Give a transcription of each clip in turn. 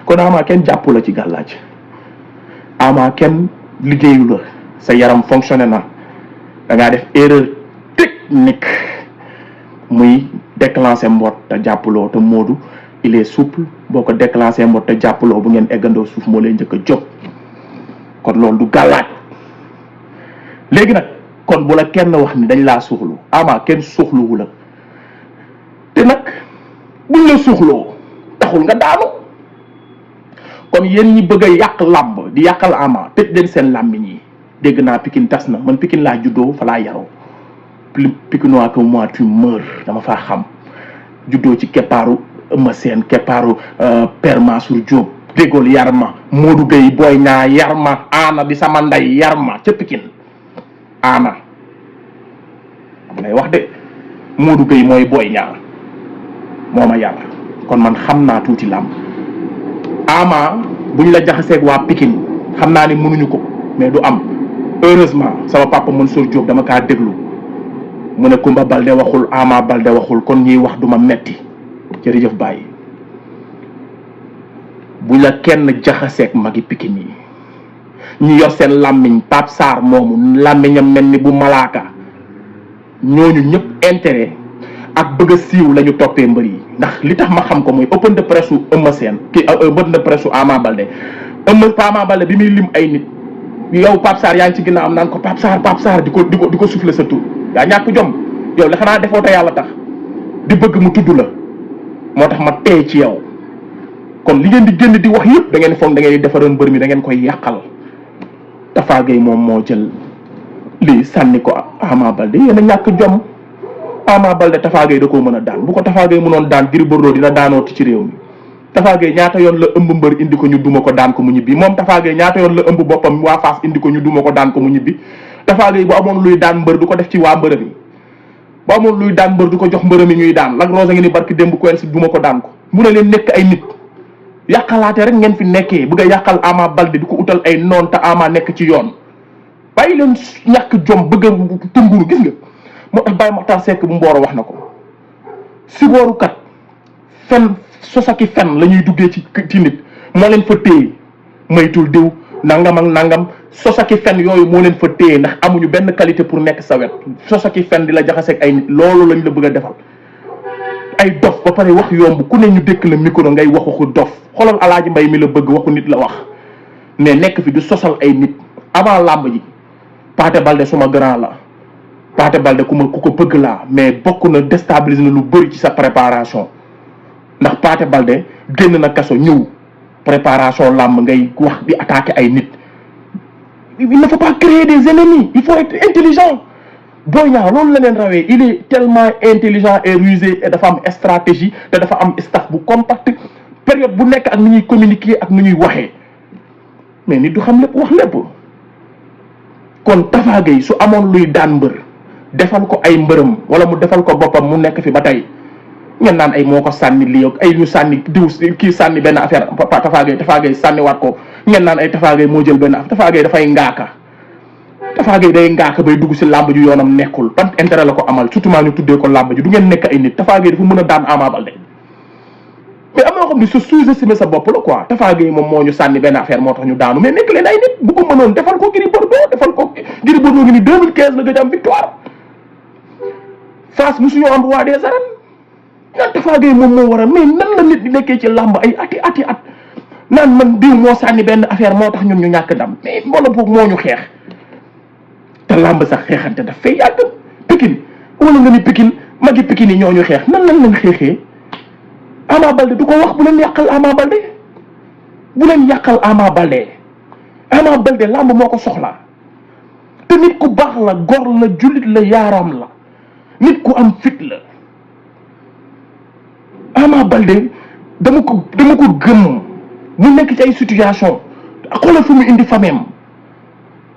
kon Ama kenn jàppu la ci gàllaaj Ama kenn liggéeyu la sa yaram fonctionné na da ngaa def erreur technique muy déclencher mbot te jàppuloo te Modou il est souple boo ko déclencher mbot te jàppuloo bu ngeen eggandoo suuf moo lay njëkk a jóg kon loolu du gàllaaj léegi nag kon bu la kenn wax ni dañ laa suuxlu Ama kenn suuxluwu la te nag buñ la suuxloo taxul nga daanu kon yéen ñi bëgg a yàq làmb di yàqal Ama tëj leen seen làmmiñ yi dégg naa Pikine tas na man Pikine laa juddoo fa laa yaroo plus Pikinois que moi tu meurs dama faa xam juddoo ci keppaaru Eumeu Sène keppaaru Père Mansour Diop déggool yar ma Modou Gueye Boy Niang yar ma Ana di sama nday yar ma ca Pikine Ana lay wax de Modou Gueye mooy Boy Niang moo ma yar kon man xam naa tuuti làmb Ama buñ la jaxaseeg waa Pikine xam naa ni mënuñu ko mais du am heureusement sama papa Mansour Diop dama kaa déglu mu ne Kumba Balde waxul Ama Balde waxul kon ñiy wax duma metti jërëjëf bàyyi bu la kenn jaxaseeg magi Pikine yi ñu yor seen làmmiñ Pape Sarr moomu làmmiñam mel ni bu malaaka ñooñu ñëpp intérêt ak bëgg a siiw la ñu toppee mbër yi ndax li tax ma xam ko mooy open de presse u Eumeu Sène open de presse u Ama Balde Ama Balde bi muy lim ay nit yow Pape Sarr yaa ngi ci ginnaaw am naan ko Pape Sarr di ko souffler sa tur yaa ñàkk jom yow la xanaa defoo te yàlla tax di bëgg mu tudd la moo tax ma tey ci yow kon li ngeen di génn di wax yëpp da ngeen foog da ngeen di defaroon mbër mi da ngeen koy yàqal Tafa Gueye moom moo jël lii sànni ko Ama Balde yéen a ñàkk jom Ama Balde Tafa Gueye da koo mën a daan bu ko Tafa Gueye mënoon daan Gris Bordeaux dina daanooti ci réew mi Tafa Gueye ñaata yoon la ëmb mbër indi ko ñu duma ko daan ko mu ñibbi moom Tafa Gueye ñaata yoon la ëmb boppam waa Fass indi ko ñu duma ko daan ko mu ñibbi Tafa Gueye bu amoon luy daan mbër du ko def ci waa mbërëm yi bu amoon luy daan mbër du ko jox mbërëm yi ñuy daan Lac Rose ngi ni barki démb ko si duma ko daan ko mu ne leen nekk ay nit yàqalaate rek ngeen fi nekkee bëgg a yàqal Ama Balde di ko utal ay noon te Ama nekk ci yoon bàyyi leen ñàkk jom bëgg a tunguru gis nga moo tax Baye Makhtar Seck bu Mboro wax na ko siboorukat fen sosaki fen la ñuy duggee ci nit moo leen fa téye maytul diw nangam ak nangam sosaki fen yooyu moo leen fa téye ndax amuñu benn qualité pour nekk sa wet sosaki fen di la jaxaseeg ay nit loolu lañ la bëgg a defal ay dof ba pare wax yomb ku ne ñu dëkk la micro ngay wax waxu dof xoolal Alaaji Mbay mi la bëgg waxu nit la wax mais nekk fi di sosal ay nit avant làmb ji Paate Balde suma grand la Paate Balde ku ko bëgg laa mais bokk na déstabiliser na lu bëri ci sa préparation ndax Paate Balde génn na kaso ñëw préparation làmb ngay wax di attaquer ay nit il ne faut pas créer des ennemis il faut être intelligent Boy Niang loolu la leen rawee il est tellement intelligent et rusé et dafa am stratégie te dafa am staff bu compact période bu nekk ak nu ñuy communiquer ak nu ñuy waxee mais nit du xam lépp wax lépp kon Tafa Gueye su amoon luy daan mbër defal ko ay mbërëm wala mu defal ko boppam mu nekk fi ba tey ngeen naan ay moo ko sànni lii ay ñu sànni diw kii sànni benn affaire Tafa Gueye sànniwaat ko ngeen naan ay Tafa Gueye moo jël benn affaire Tafa Gueye dafay ngaaka Tafa Gueye day ngaaka bay dugg si làmb ju yoonam nekkul ban intérêt la ko amal surtout maa ñu tuddee ko làmb ji du ngeen nekk ay nit Tafa Gueye dafa mën a daan Ama Balde mais am na loo xam ne sa sous-estimé sa bopp la quoi Tafa Gueye moom moo ñu sànni benn affaire moo tax ñu daanu mais nekk leen ay nit bu ko mënoon defal ko Gris Bordeaux defal ko Gris Bordeaux ngi ni 2015 la gëj am victoire Fass musuñu am roi des arènes naan Tafa Gueye moom moo waral mais nan la nit di nekkee ci làmb ay ati at naan man diw moo sànni benn affaire moo tax ñun ñu ñàkk ndam mais wala boog moo ñu xeex te làmb sax xeexante daf fay yàgg Pikine wala nga ni Pikine magi Pikine yi ñoo ñu xeex nan lañ leen xeexee Ama Balde du ko wax bu leen yàqal Ama Balde bu leen yàqal Ama Balde Ama Balde làmb moo ko soxla te nit ku baax la gor la jullit la yaaram la nit ku am fit la Ama Balde dama ko gëm mu nekk ci ay situation xoolal fu mu indi fameem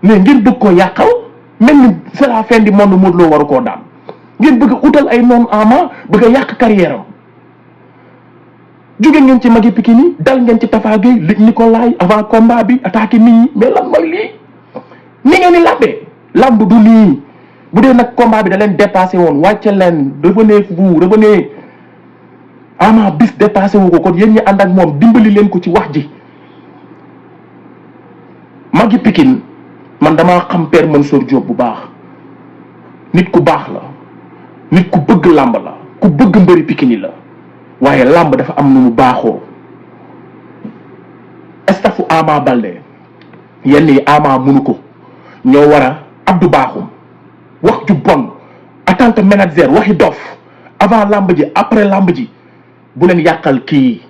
mais ngeen bëgg koo yàqal mel ni c'est la fin du monde Modou Lo waru koo daan ngeen bëgg a utal ay noonu Ama bëgg a yàq carrière am jóge ngeen ci magi Pikine yi dal ngeen ci Tafa Gueye Luc Nicolaï avant combat bi attaqué nit ñi mais lan mooy lii ni ngeen ni làmbee làmb du nii bu dee nag combat bi da leen dépassé woon wàcce leen revenez Ama bis dépassé wu ko kon yéen ñi ànd ak moom dimbali leen ko ci wax ji. magi Pikine man damaa xam Père Mansour Diop bu baax nit ku baax la nit ku bëgg làmb la ku bëgg mbëri Pikine yi la waaye làmb dafa am nu mu baaxoo. staffu Ama Baldé yenn yi Ama mënu ko ñoo war a Abdou Bakhoum wax ju bon en tant que manager waxi dof avant làmb ji après làmb ji bu leen yàqal kii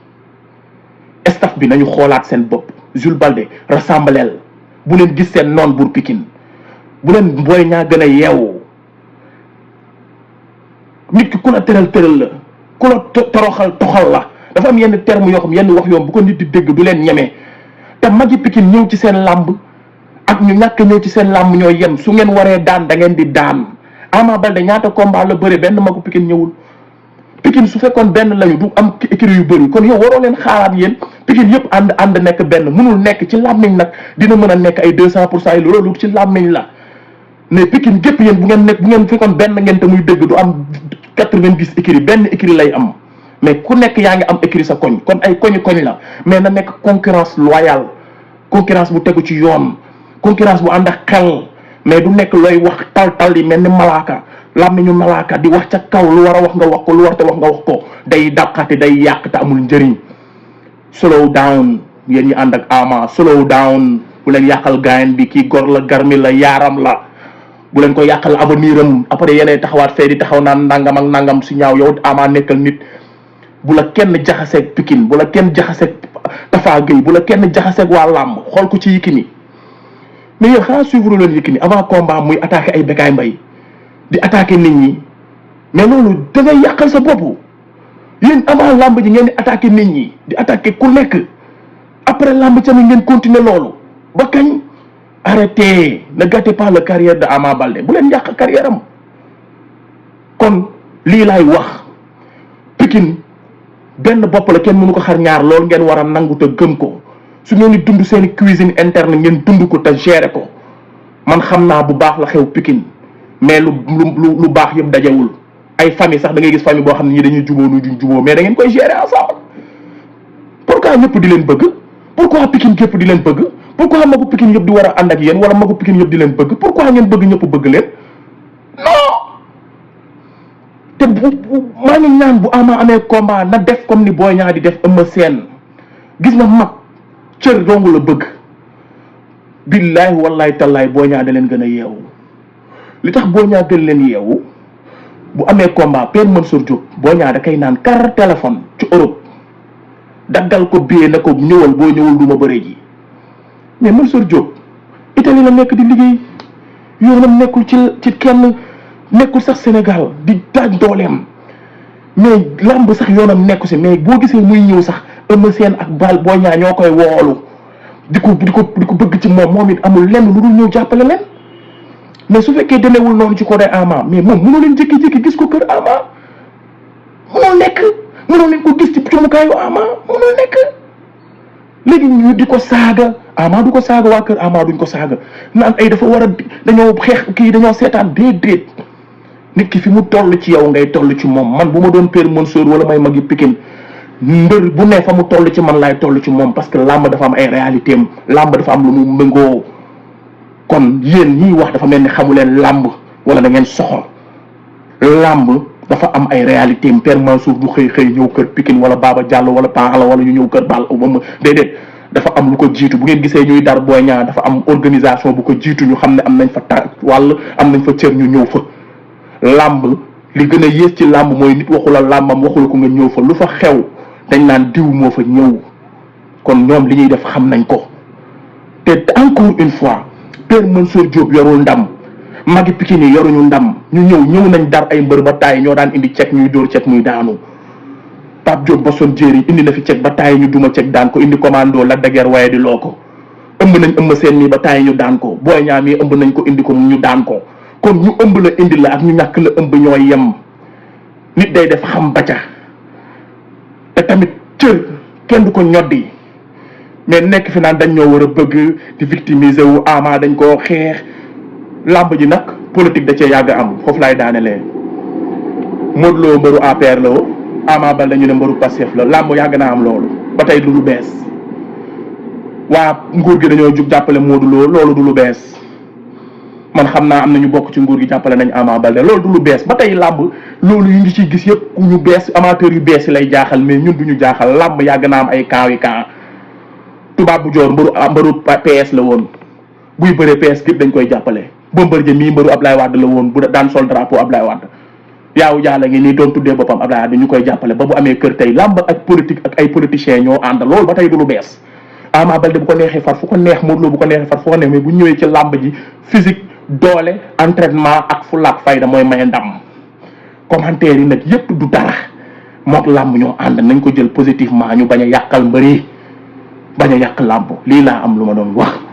staff bi nañu xoolaat seen bopp. Jules Baldé rassembleel bu leen gis seen noon buur Pikine bu leen Boy Niang gën a yeewu nit ki ku la tëral la ku la toroxal toxal la dafa am yenn terme yoo xam yenn wax yoom bu ko nit di dégg du leen ñeme te magi Pikine ñëw ci seen làmb ak ñu ñàkk ñëw ci seen làmb ñoo yem su ngeen waree daan da ngeen di daan. Ama Baldé ñaata combat la bëre benn magu Pikine ñëwul Pikine su fekkoon benn lañu du am écurie yu bëri kon yow waroo leen xaaraat yéen Pikine yëpp ànd nekk benn mënul nekk ci làmmiñ nag dina mën a nekk ay 200% yi loolu ci làmmiñ la mais Pikine gépp yéen bu ngeen fekkoon benn ngeen te muy dëgg du am 90 écurie benn écurie lay am mais ku nekk yaa ngi am écurie sa koñ kon ay koñ la mais na nekk concurrence loyale concurrence bu tegu ci yoon concurrence bu ànd ak xel mais du nekk looy wax tal yi mel ni malaaka làmmiñu malaaka di wax ca kaw lu war a wax nga wax ko lu war te wax nga wax ko day dàqate day yàq te amul njëriñ. slow down yéen ñi ànd ak Ama slow down bu leen yàqal gaayen bi kii gor la garmi la yaaram la bu leen ko yàqal avenir am après yeneen taxawaat fee di taxaw naan nangam ak nangam si ñaaw yow Ama nekkal nit. bu la kenn jaxaseeg Pikine bu la kenn jaxaseeg Tafa Gueye bu la kenn jaxaseeg waa làmb xool ko ci Yékini mais yéen xanaa suivre leen Yékini avant combat muy attaqué ay Bécaye Mbaye di attaqué nit ñi mais loolu da ngay yàqal sa bopp yéen avant làmb ji ngeen di attaqué nit ñi di attaqué ku nekk après làmb ci ngeen continuer loolu ba kañ. arrêtez ne gâtez pas la carrière de Ama Baldé bu leen yàq carrière am kon lii laay wax Pikine benn bopp la kenn mënu ko xar ñaar loolu ngeen war a nangu te gëm ko su ngeen di dund seen cuisine interne ngeen dund ko te gérer ko man xam naa bu baax la xew Pikine mais lu baax yëpp dajewul ay famille sax da ngay gis famille boo xam ne ñi dañuy jubóo nu duñ jubóo mais da ngeen koy gérer ensemble. pourquoi ñëpp di leen bëgg pourquoi Pikine gépp di leen bëgg pourquoi magu Pikine yëpp di war a ànd ak yéen wala magu Pikine yëpp di leen bëgg pourquoi ngeen bëgg ñëpp bëgg leen non. te maa ngi ñaan bu Ama amee combat na def comme ni Boy Niang di def Eumeu Sène gis nga mag cër dongu la bëgg billaahi wallaahi tallaay Boy Niang da leen gën a yeewu li tax Boy Niang gën leen yeewu bu amee combat Père Mansour Diop Boy Niang da kay naan carte téléphone ci Europe daggal ko billet ne ko ñëwal boo ñëwul du ma bëre ji mais Mansour Diop Italie la nekk di liggéey yoonam nekkul ci kenn nekkul sax Sénégal di daaj dooleem mais lamb sax yoonam nekku si mais boo gisee muy ñëw sax Eumeu Sène ak Boy Niang ñoo koy woolu di ko bëgg ci moom it amul lenn lu dul ñëw jàppale leen mais su fekkee demeewul noonu ci côté Ama mais moom mënoo leen jékki-jékki gis ko kër Ama mënoo leen ko gis ci cumukaayu Ama mënoo nekk léegi ñu di ko saaga Ama du ko saaga waa kër Ama duñ ko saaga naan ay dafa war a dañoo xeex kii dañoo seetaan déedéet nit ki fi mu toll ci yow ngay toll ci moom man bu ma doon Père Mansour wala may magi Pikine mbër bu ne fa mu toll ci man laay toll ci moom parce que làmb dafa am ay réalité am làmb dafa am lu mu mëngoo kon yéen ñiy wax dafa mel ni xamu leen làmb wala da ngeen soxor làmb dafa am ay réalité am Père Mansour du xëy ñëw kër Pikine wala Baba Diallo wala Paaxala wala ñu ñëw kër Bal moom déedéet dafa am lu ko jiitu bu ngeen gisee ñuy dar Boy Niang dafa am organisation bu ko jiitu ñu xam ne am nañ fa wàll am nañ fa cër ñu ñëw fa làmb li gën a yées ci làmb mooy nit waxu la làmbam waxu la ko nga ñëw fa lu fa xew dañ naan diw moo fa ñëw kon ñoom li ñuy def xam nañ ko te encore une fois Père Mansour Diop yorul ndam magi Pikine yi yoruñu ndam ñu ñëw nañ dar ay mbër ba taay ñoo daan indi cek ñuy dóor cek muy daanu Pape Diop Boston Jéeri indi na fi cek ba taay ñu duma cek daan ko indi commando la daguerre waaye di loo ko ëmb nañ ëmb seen nii ba taay ñu daan ko Boy Niang mii ëmb nañ ko indi ko ñu daan ko kon ñu ëmb la indi la ak ñu ñàkk la ëmb ñooy yem nit day def xam ba ca te tamit cër kenn du ko ñoddi mais nekk fi naan dañ ñoo war a bëgg di victimiser wu Ama dañ koo xeex làmb ji nag politique da cee yàgg am foofu laay daanelee Modou Lo mbëru APR la woo Ama Baldé ñu ne mbaru Pastef la làmb yàgg naa am loolu ba tey du lu bees waa nguur gi dañoo jug jàppale Modou Lo loolu du lu bees man xam naa am na ñu bokk ci nguur gi jàppale nañ Ama Baldé loolu du lu bees ba tey làmb loolu yu ngi ciy gis yëpp ku ñu bees amateur yu bees yi lay jaaxal mais ñun duñu jaaxal làmb yàgg naa am ay camp yi camp tubaab bu joor mbaru PS la woon buy bëree PS gépp dañ koy jàppale Bombardier mii mbaru Ablaye Wade la woon bu daan sol drapeau Ablaye Wade yaaw jaala ngi nii doon tuddee boppam Ablaye Wade ñu koy jàppale ba bu amee kër tey làmb ak politique ak ay politiciens ñoo ànd loolu ba tey du lu bees Ama Baldé bu ko neexee far fu ko neex Modou Lo bu ko neexee far fu ko neex mais bu ñëwee ci làmb ji physique doole entraînement ak fulla ak fayda mooy maye ndam commentaire yi nag yépp du dara mook làmb ñoo ànd nañ ko jël positivement ñu bañ a yàqal mbëri bañ a yàq làmb lii laa am lu ma doon wax